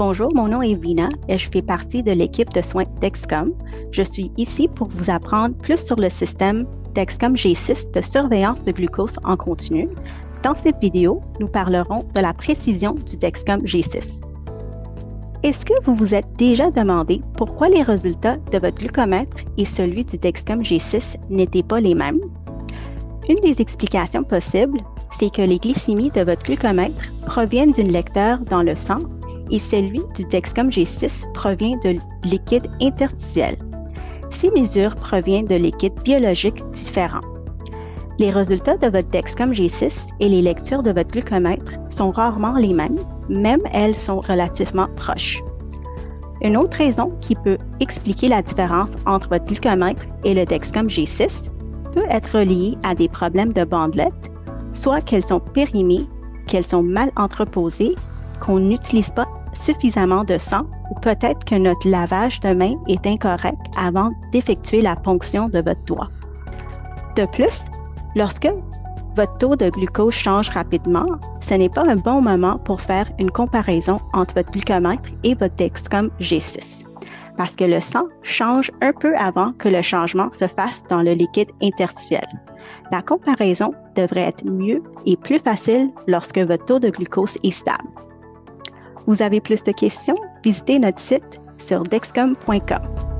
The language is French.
Bonjour, mon nom est Vina et je fais partie de l'équipe de soins Dexcom. Je suis ici pour vous apprendre plus sur le système Dexcom G6 de surveillance de glucose en continu. Dans cette vidéo, nous parlerons de la précision du Dexcom G6. Est-ce que vous vous êtes déjà demandé pourquoi les résultats de votre glucomètre et celui du Dexcom G6 n'étaient pas les mêmes? Une des explications possibles, c'est que les glycémies de votre glucomètre proviennent d'un lecteur dans le sang et celui du Dexcom G6 provient de liquide interstitiel. Ces mesures proviennent de liquides biologiques différents. Les résultats de votre Dexcom G6 et les lectures de votre glucomètre sont rarement les mêmes, même elles sont relativement proches. Une autre raison qui peut expliquer la différence entre votre glucomètre et le Dexcom G6 peut être liée à des problèmes de bandelettes, soit qu'elles sont périmées, qu'elles sont mal entreposées, qu'on n'utilise pas suffisamment de sang ou peut-être que notre lavage de main est incorrect avant d'effectuer la ponction de votre doigt. De plus, lorsque votre taux de glucose change rapidement, ce n'est pas un bon moment pour faire une comparaison entre votre glucomètre et votre Dexcom G6, parce que le sang change un peu avant que le changement se fasse dans le liquide interstitiel. La comparaison devrait être mieux et plus facile lorsque votre taux de glucose est stable. Vous avez plus de questions? Visitez notre site sur dexcom.com.